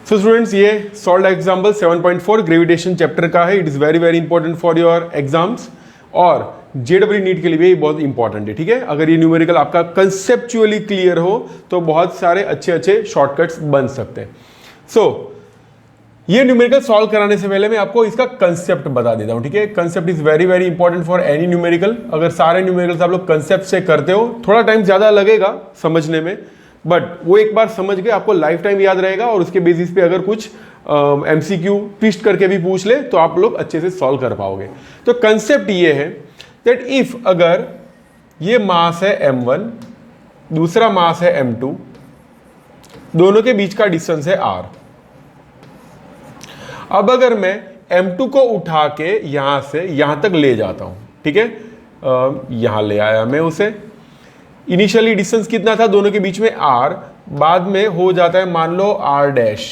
So students, ये solve example 7.4 gravitation chapter का है। It is very very important for your exams और JW NEET के लिए भी बहुत इंपॉर्टेंट है। ठीक है, अगर ये न्यूमेरिकल आपका कंसेप्चुअली क्लियर हो तो बहुत सारे अच्छे अच्छे शॉर्टकट्स बन सकते हैं। सो ये न्यूमेरिकल सॉल्व कराने से पहले मैं आपको इसका कंसेप्ट बता देता हूं। ठीक है, concept is very very important for any numerical. अगर सारे न्यूमेरिकल्स आप लोग कंसेप्ट से करते हो, थोड़ा टाइम ज्यादा लगेगा समझने में, बट वो एक बार समझ गए आपको लाइफ टाइम याद रहेगा और उसके बेसिस पे अगर कुछ एमसीक्यू ट्विस्ट करके भी पूछ ले तो आप लोग अच्छे से सॉल्व कर पाओगे। तो कंसेप्ट ये है दैट इफ अगर ये मास है m1, दूसरा मास है m2, दोनों के बीच का डिस्टेंस है r। अब अगर मैं m2 को उठा के यहां से यहां तक ले जाता हूं, ठीक है, यहां ले आया मैं उसे। इनिशियली डिस्टेंस कितना था दोनों के बीच में r, बाद में हो जाता है मान लो r डैश।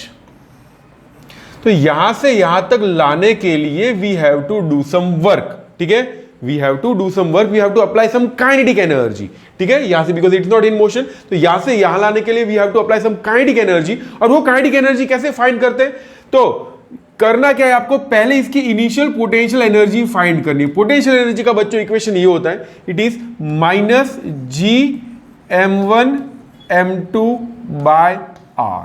तो यहां से यहां तक लाने के लिए we have to do some work. ठीक है, we have to do some work, we have to apply some kinetic energy. ठीक है, यहां से because it's not in motion, तो यहां से यहां लाने के लिए we have to apply some kinetic energy. और वो काइनेटिक एनर्जी कैसे फाइंड करते हैं? तो करना क्या है आपको, पहले इसकी इनिशियल पोटेंशियल एनर्जी फाइंड करनी। पोटेंशियल एनर्जी का बच्चों इक्वेशन ये होता है, it is minus G m1 m2 by r।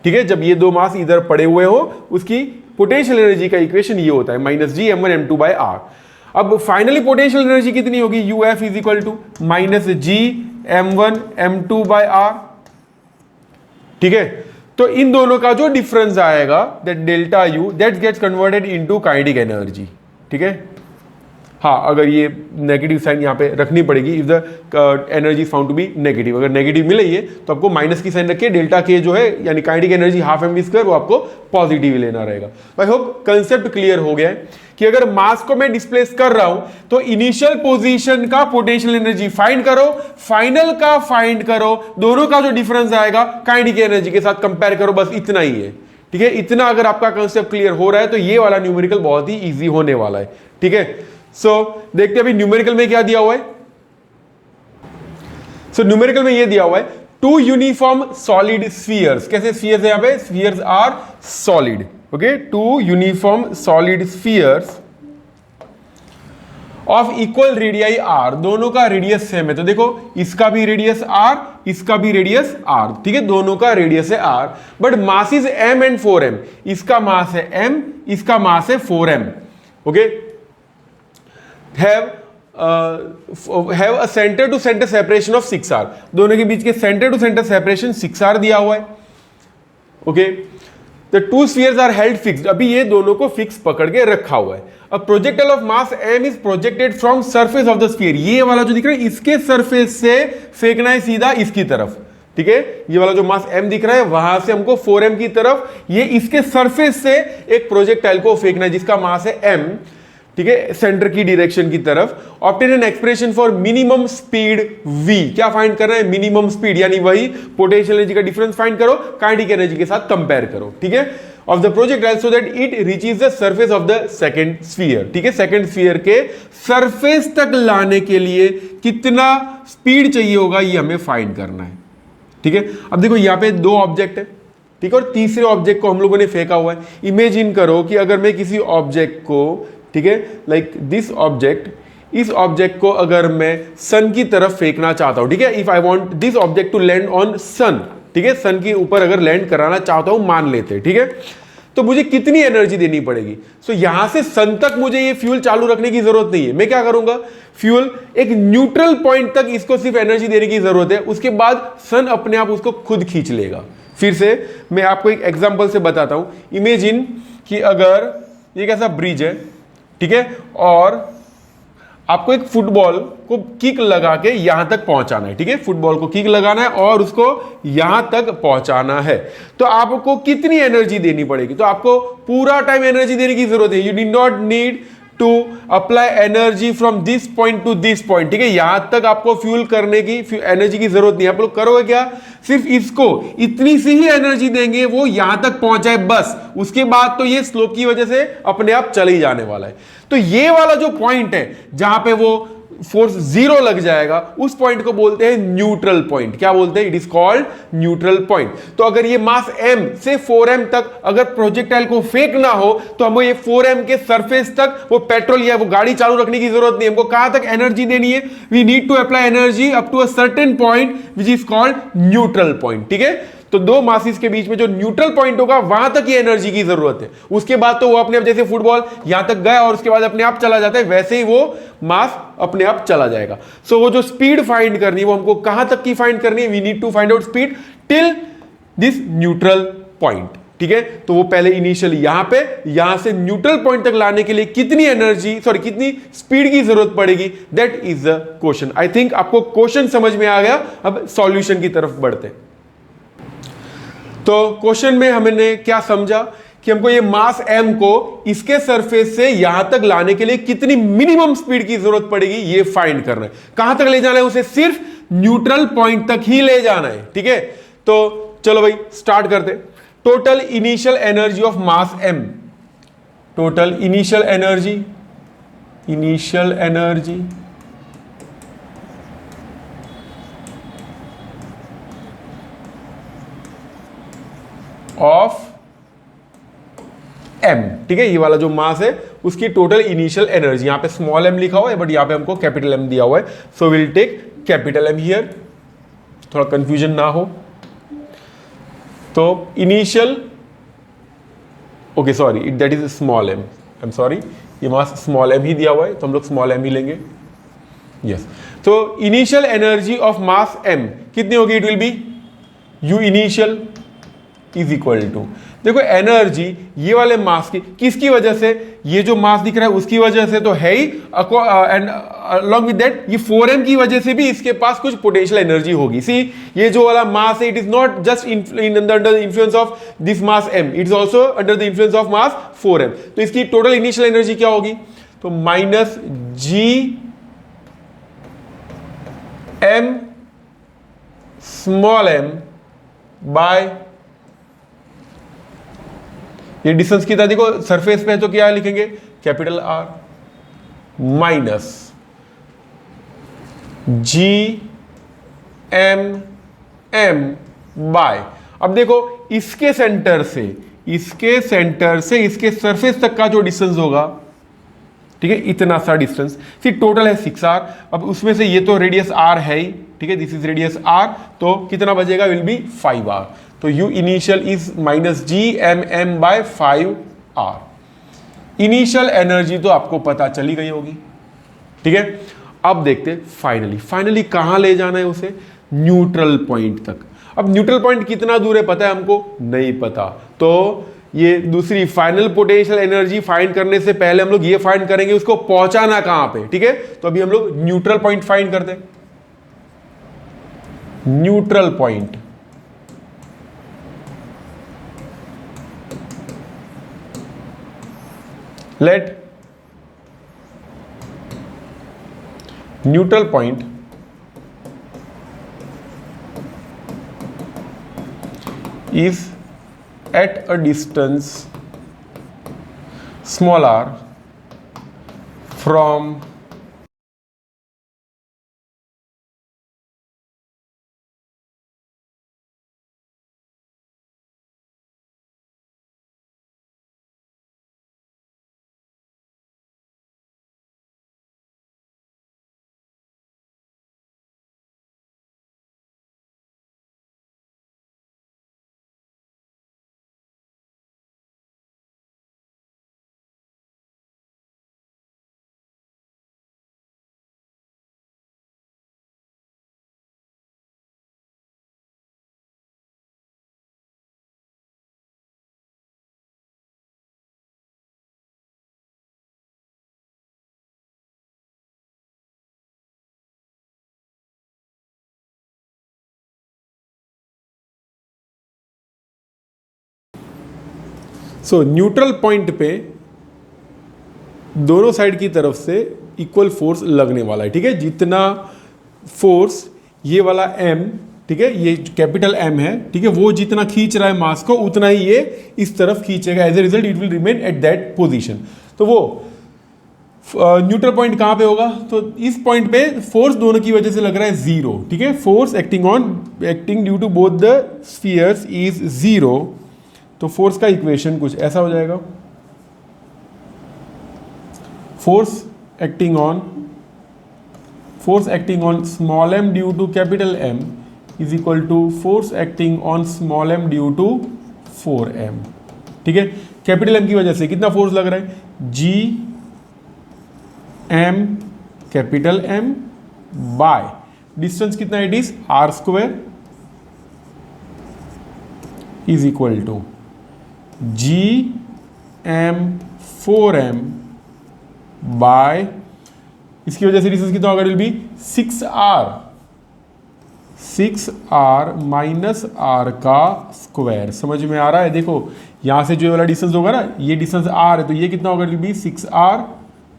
ठीक है, जब ये दो मास इधर पड़े हुए हो उसकी पोटेंशियल एनर्जी का इक्वेशन ये होता है minus G m1 m2 by r। अब फाइनली पोटेंशियल एनर्जी कितनी होगी, uf is equal to minus G m1 m2 by r। ठीक है, तो इन दोनों का जो डिफरेंस आएगा that delta U that gets converted into kinetic energy. ठीक है, हाँ, अगर ये नेगेटिव साइन यहाँ पे रखनी पड़ेगी if the energy found to be negative. अगर नेगेटिव मिले तो आपको माइनस की साइन रखिए, डेल्टा के जो है यानी kinetic energy half M V square वो आपको पॉजिटिव लेना रहेगा। आई होप कंसेप्ट क्लियर हो गया है कि अगर मास को मैं डिस्प्लेस कर रहा हूं तो इनिशियल पोजीशन का पोटेंशियल एनर्जी फाइंड करो, फाइनल का फाइंड करो, दोनों का जो डिफरेंस आएगा काइनेटिक एनर्जी के साथ कंपेयर करो, बस इतना ही है। ठीक है, इतना अगर आपका कंसेप्ट क्लियर हो रहा है तो ये वाला न्यूमेरिकल बहुत ही इजी होने वाला है। ठीक है, सो देखते हैं अभी न्यूमेरिकल में क्या दिया हुआ है। सो न्यूमेरिकल में ये दिया हुआ है टू यूनिफॉर्म सॉलिड स्फीयर्स। कैसे स्फीयर्स है यहां पे? Spheres are solid. Okay, two uniform solid spheres of equal radii R, दोनों का रेडियस सेम है। तो देखो इसका भी रेडियस आर, इसका भी रेडियस आर। ठीक है, दोनों का रेडियस है R, but mass is m and 4m। इसका मास है m, इसका मास है 4m। Okay, have a center to center separation of 6r, दोनों के बीच के centre to centre separation 6r दिया हुआ है। Okay, the two spheres are held fixed, अभी ये दोनों को फिक्स पकड़ के रखा हुआ है। A projectile of mass m is projected from surface of the sphere, ये वाला जो दिख रहा है इसके सरफेस से फेंकना है सीधा इसकी तरफ। ठीक है, ये वाला जो मास m दिख रहा है वहां से हमको 4m की तरफ, ये इसके सरफेस से एक प्रोजेक्टाइल को फेंकना है जिसका मास है m। ठीक है, सेंटर की डायरेक्शन की तरफ। Obtain an expression for minimum speed v, क्या फाइंड करना है? मिनिमम स्पीड, यानी वही पोटेंशियल एनर्जी का डिफरेंस फाइंड करो, काइनेटिक एनर्जी के साथ कंपेयर करो। ठीक है, of the projectile so that it reaches the surface of the second sphere. ठीक है, सेकंड स्फीयर के सरफेस तक लाने के लिए कितना स्पीड चाहिए होगा ये हमें फाइंड करना है। ठीक है, अब देखो यहाँ पे दो ऑब्जेक्ट है, ठीक है, और तीसरे ऑब्जेक्ट को हम लोगों ने फेंका हुआ है। इमेजिन करो कि अगर मैं किसी ऑब्जेक्ट को, ठीक है, लाइक दिस ऑब्जेक्ट, इस ऑब्जेक्ट को अगर मैं सन की तरफ फेंकना चाहता हूं, ठीक है, if I want this object to land on sun, ठीक है, सन के ऊपर अगर लैंड कराना चाहता हूं मान लेते हैं, ठीक है, तो मुझे कितनी एनर्जी देनी पड़ेगी? सो यहां से सन तक मुझे ये फ्यूल चालू रखने की जरूरत नहीं है। मैं क्या करूंगा, फ्यूल एक न्यूट्रल पॉइंट तक इसको सिर्फ एनर्जी देने की जरूरत है, उसके बाद सन अपने आप उसको खुद खींच लेगा। फिर से मैं आपको एक एग्जांपल से बताता हूं। इमेजिन कि अगर ये कैसा ब्रिज है, ठीक है, और आपको एक फुटबॉल को किक लगा के यहां तक पहुंचाना है। ठीक है, फुटबॉल को किक लगाना है और उसको यहां तक पहुंचाना है, तो आपको कितनी एनर्जी देनी पड़ेगी? तो आपको पूरा टाइम एनर्जी देने की जरूरत है। You did not need to apply energy from this point to this point. ठीक है, यहां तक आपको फ्यूल करने की एनर्जी की जरूरत नहीं है। आप लोग करोगे क्या, सिर्फ इसको इतनी सी ही एनर्जी देंगे, वो यहां तक पहुंचाए बस, उसके बाद तो ये स्लोप की वजह से अपने आप चले ही जाने वाला है। तो ये वाला जो पॉइंट है जहां पे वो फोर्स जीरो लग जाएगा, उस पॉइंट को बोलते हैं न्यूट्रल पॉइंट। क्या बोलते हैं? It is called neutral point. तो अगर ये मास m से 4m तक अगर प्रोजेक्टाइल को फेंक ना हो तो हमको ये 4m के सरफेस तक वो पेट्रोल या वो गाड़ी चालू रखने की जरूरत नहीं है। हमको कहां तक एनर्जी देनी है? We need to apply energy up to a certain point which is called neutral point. ठीक है, तो दो मासेस के बीच में जो न्यूट्रल पॉइंट होगा वहां तक ये एनर्जी की जरूरत है। उसके बाद तो वो अपने आप, जैसे फुटबॉल यहां तक गया और उसके बाद अपने आप चला जाता है, वैसे ही वो मास अपने आप चला जाएगा। सो वो जो स्पीड फाइंड करनी है वो हमको कहां तक की फाइंड करनी है? We need to find out speed till this neutral point. ठीक है, तो वो पहले इनिशियली यहां पे, यहां से न्यूट्रल पॉइंट तक लाने के लिए कितनी एनर्जी, कितनी स्पीड की जरूरत पड़ेगी, that is the question. I think आपको क्वेश्चन समझ में आ गया। अब सॉल्यूशन की तरफ बढ़ते हैं। तो क्वेश्चन में हमने क्या समझा कि हमको ये मास m को इसके सरफेस से यहां तक लाने के लिए कितनी मिनिमम स्पीड की जरूरत पड़ेगी ये फाइंड करना है। कहां तक ले जाना है उसे? सिर्फ न्यूट्रल पॉइंट तक ही ले जाना है। ठीक है, तो चलो भाई स्टार्ट करते। Total initial energy of mass m, total initial energy of m। ठीक है, ये वाला जो मास है उसकी टोटल इनिशियल एनर्जी, यहां पे स्मॉल m लिखा हुआ है बट यहां पे हमको कैपिटल M दिया हुआ है, so will take capital M here, थोड़ा कंफ्यूजन ना हो। तो initial, okay sorry, that is small m, I am sorry, ये मास स्मॉल m ही दिया हुआ है तो हम लोग स्मॉल m ही लेंगे। यस, तो initial energy of mass m कितनी होगी? It will be u initial is equal to, देखो एनर्जी ये वाले मास की, किसकी वजह से? ये जो मास दिख रहा है उसकी वजह से तो है ही, एंड अलॉन्ग विद दैट ये 4m की वजह से भी इसके पास कुछ पोटेंशियल एनर्जी होगी। सी, ये जो वाला मास है, it is not just under the influence of this mass m, it is also under the influence of mass 4m। तो इसकी टोटल इनिशियल एनर्जी क्या होगी? तो minus g m small m by, ये डिस्टेंस कितना देखो surface पे है तो क्या लिखेंगे? Capital R minus G M M by, अब देखो इसके सेंटर से इसके सरफेस तक का जो डिस्टेंस होगा, ठीक है, इतना सा डिस्टेंस, फिर टोटल है 6r। अब उसमें से ये तो रेडियस r है ही, ठीक है, दिस इज रेडियस r, तो कितना बचेगा? Will be 5r। तो u initial is minus G M M by 5r। Initial energy तो आपको पता चली गई होगी। ठीक है, अब देखते फाइनली कहां ले जाना है उसे? न्यूट्रल पॉइंट तक। अब न्यूट्रल पॉइंट कितना दूर है पता है हमको? नहीं पता। तो ये दूसरी फाइनल पोटेंशियल एनर्जी फाइंड करने से पहले हम लोग ये फाइंड करेंगे उसको पहुंचाना कहां पे। ठीक है, तो अभी हम लोग न्यूट्रल पॉइंट फाइंड करते हैं। Neutral point, let neutral point is at a distance small r from so neutral point पे दोनों साइड की तरफ से इक्वल फोर्स लगने वाला है। ठीक है, जितना फोर्स ये वाला m, ठीक है, ये कैपिटल M है, ठीक है, वो जितना खींच रहा है मास को उतना ही ये इस तरफ खींचेगा। As a result it will remain at that position. तो वो न्यूट्रल पॉइंट कहाँ पे होगा, तो इस पॉइंट पे फोर्स दोनों की वजह से लग रहा है जीरो, ठीक है। Force acting due to both the spheres is zero, तो फोर्स का इक्वेशन कुछ ऐसा हो जाएगा, force acting on small m due to capital M is equal to force acting on small m due to 4m, ठीक है। Capital M की वजह से कितना फोर्स लग रहा है, G M capital M by distance कितना है, it is r square is equal to G M 4m by, इसकी वजह से डिस्टेंस कितना होगा, will be 6r minus r का स्क्वायर। समझ में आ रहा है, देखो यहां से जो वाला डिस्टेंस होगा ना, ये डिस्टेंस r है, तो ये कितना होगा, will be 6r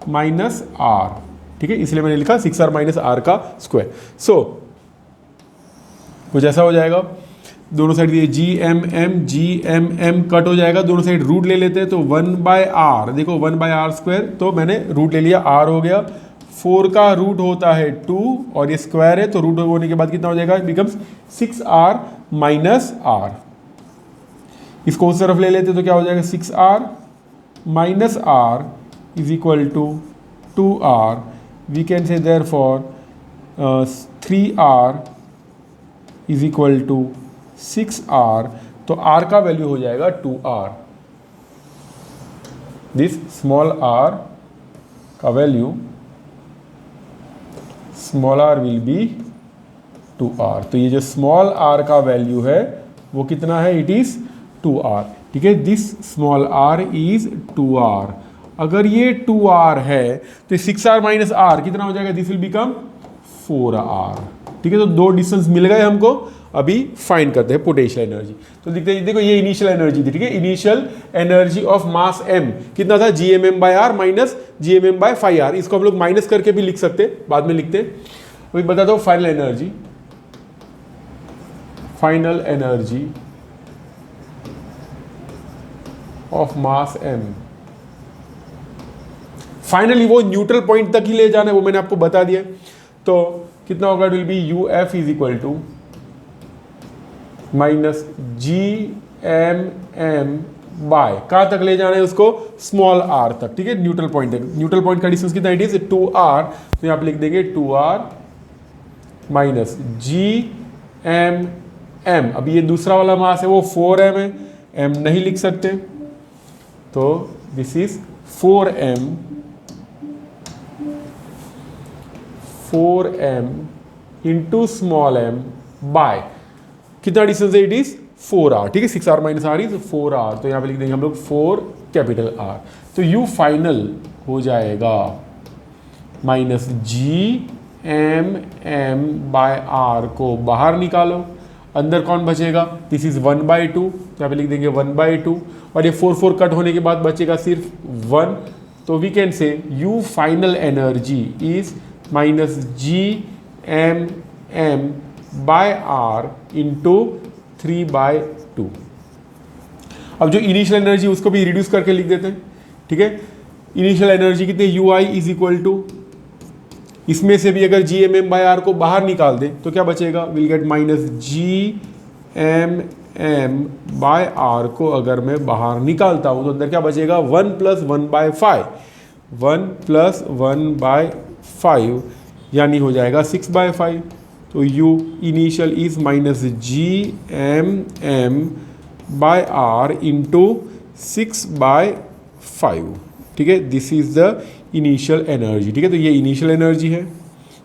minus r, ठीक है। इसलिए मैंने लिखा 6r माइनस r का स्क्वायर। सो कुछ ऐसा हो जाएगा, दोनों साइड ये GM कट हो जाएगा, दोनों साइड रूट ले लेते हैं, तो 1/r, देखो 1/r स्क्वायर, तो मैंने रूट ले लिया, r हो गया, 4 का रूट होता है 2 और ये स्क्वायर है, तो रूट होने के बाद कितना हो जाएगा, बिकम्स 6r माइनस r। इसको उस तरफ ले लेते तो क्या हो जाएगा, 6r minus r is equal to 2r, we can say therefore 3r is equal to 6r, तो r का वैल्यू हो जाएगा 2r। दिस स्मॉल r का value small r will be 2r, तो ये जो स्मॉल r का वैल्यू है वो कितना है, इट इज 2r, ठीक है। This small r is 2r, अगर ये 2r है तो 6r माइनस r कितना हो जाएगा, दिस विल बिकम 4r, ठीक है। तो दो डिस्टेंस मिल गए हमको, अभी फाइंड करते हैं पोटेंशियल एनर्जी। तो देखते हैं, देखो ये इनिशियल एनर्जी थी, ठीक है। Initial energy of mass m कितना था, GMM/r माइनस GMM/φr, इसको हम लोग माइनस करके भी लिख सकते हैं, बाद में लिखते हैं। अभी बता दो final energy of mass m, finally वो न्यूट्रल पॉइंट तक ही ले जाना है, वो मैंने आपको बता दिया। तो कितना होगा, it will be UF is equal to minus GMM by, कहाँ तक ले जाना है उसको, स्मॉल r तक, ठीक है, न्यूट्रल पॉइंट तक। न्यूट्रल पॉइंट का डिस्टेंस कितना, इट इज 2r, तो यहाँ पे लिख देंगे 2r माइनस GMM, अभी ये दूसरा वाला मास है वो 4m है, m नहीं लिख सकते, तो this is 4m into small m by, कितना डिस्टेंस है, इट इज 4r, ठीक है। 6r minus r is 4r, तो यहाँ पे लिख देंगे हम लोग 4 कैपिटल R, तो U फाइनल हो जाएगा माइनस GMM बाय r को बाहर निकालो, अंदर कौन बचेगा, दिस इज 1/2, तो यहाँ पे लिख देंगे 1/2, और ये 4 कट होने के बाद बचेगा सिर्फ 1, तो we can say U final energy is minus GMM by r into 3/2। अब जो इनिशियल एनर्जी उसको भी रिड्यूस करके लिख देते हैं, ठीक है। इनिशियल एनर्जी कितने, UI इज इक्वल टू, इसमें से भी अगर GMM/r को बाहर निकाल दें तो क्या बचेगा, विल गेट माइनस GMM/r को अगर मैं बाहर निकालता हूं तो अंदर क्या बचेगा, 1 + 1/5 यानी हो जाएगा 6/5, तो U initial is minus GMM/r into 6/5, ठीक है। This is the initial energy, ठीक है। तो ये इनिशियल एनर्जी है,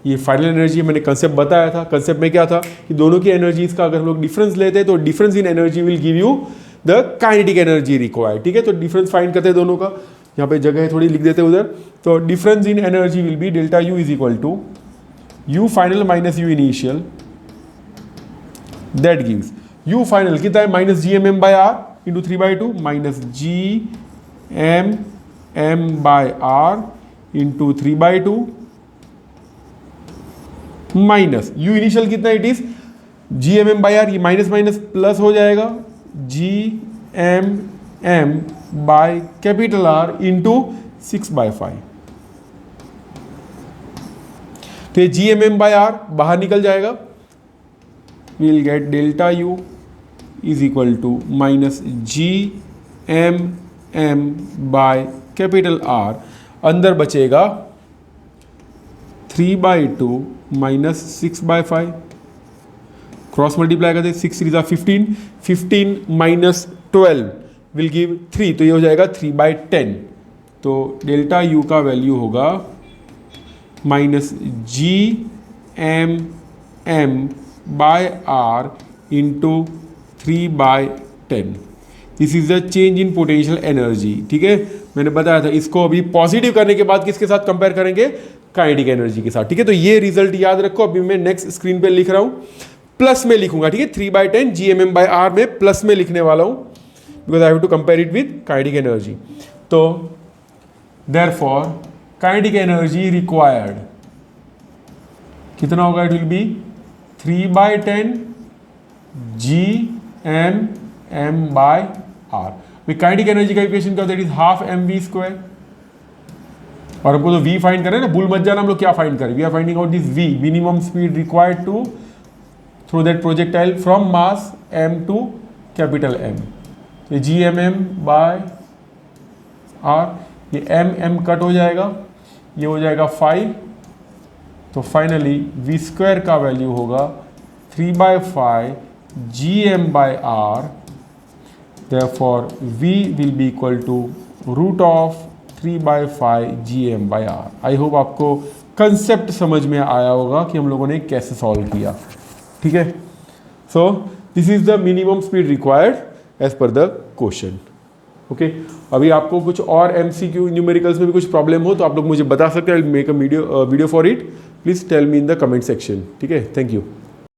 ये फाइनल एनर्जी है। मैंने कंसेप्ट बताया था, कंसेप्ट में क्या था कि दोनों की एनर्जीज का अगर हम लोग डिफरेंस लेते हैं तो difference in energy will give you the kinetic energy required, ठीक है। तो डिफरेंस फाइंड करते हैं दोनों का, यहाँ पे जगह है थोड़ी, लिख देते हैं उधर। तो difference in energy will be delta U is equal to U final minus U initial, that gives U final कितना है, minus GMM/r into 3/2 minus GMM/r into 3/2 minus U initial कितना, इट इज GMM/r, ये minus minus plus हो जाएगा GMM/R into 6/5, तो ये GMM/R बाहर निकल जाएगा, we will get delta U is equal to minus GMM/R, अंदर बचेगा 3/2 माइनस 6/5, क्रॉस मल्टीप्लाई करते 6 3 15, 15 माइनस 12 विल गिव 3, तो ये हो जाएगा 3/10। तो डेल्टा U का वैल्यू होगा minus GMM/R into 3/10। This is the change in potential energy. ठीक है, मैंने बताया था इसको अभी पॉजिटिव करने के बाद किसके साथ कंपेयर करेंगे, काइनेटिक एनर्जी के साथ। ठीक है, तो ये रिजल्ट याद रखो। अभी मैं नेक्स्ट स्क्रीन पे लिख रहा हूं, प्लस में लिखूंगा। ठीक है, 3/10 GMM/R में प्लस में लिखने वाला हूं, because I have to compare it with kinetic energy. तो देयरफॉर काइनेटिक एनर्जी रिक्वायर्ड कितना होगा, it will be 3/10 GMM/R। Kinetic energy का इक्वेशन क्या होता है, इट इज हाफ mv²। और हमको तो v फाइंड करें ना, भूल मत जाना हम लोग क्या फाइंड करें, we are finding out this v, minimum speed required to throw that projectile from mass m to capital M। ये GMM/R, ये m कट हो जाएगा, ये हो जाएगा 5, तो फाइनली v² का वैल्यू होगा 3/5 GM/R। therefore v will be equal to root of 3/5 GM/R। I hope आपको कंसेप्ट समझ में आया होगा कि हम लोगों ने कैसे सॉल्व किया। ठीक है, so this is the minimum speed required as per the question. Okay, अभी आपको कुछ और MCQ न्यूमेरिकल्स में भी कुछ प्रॉब्लम हो तो आप लोग मुझे बता सकते हैं, I will make a video for it. Please tell me in the comment section. ठीक है, थैंक यू।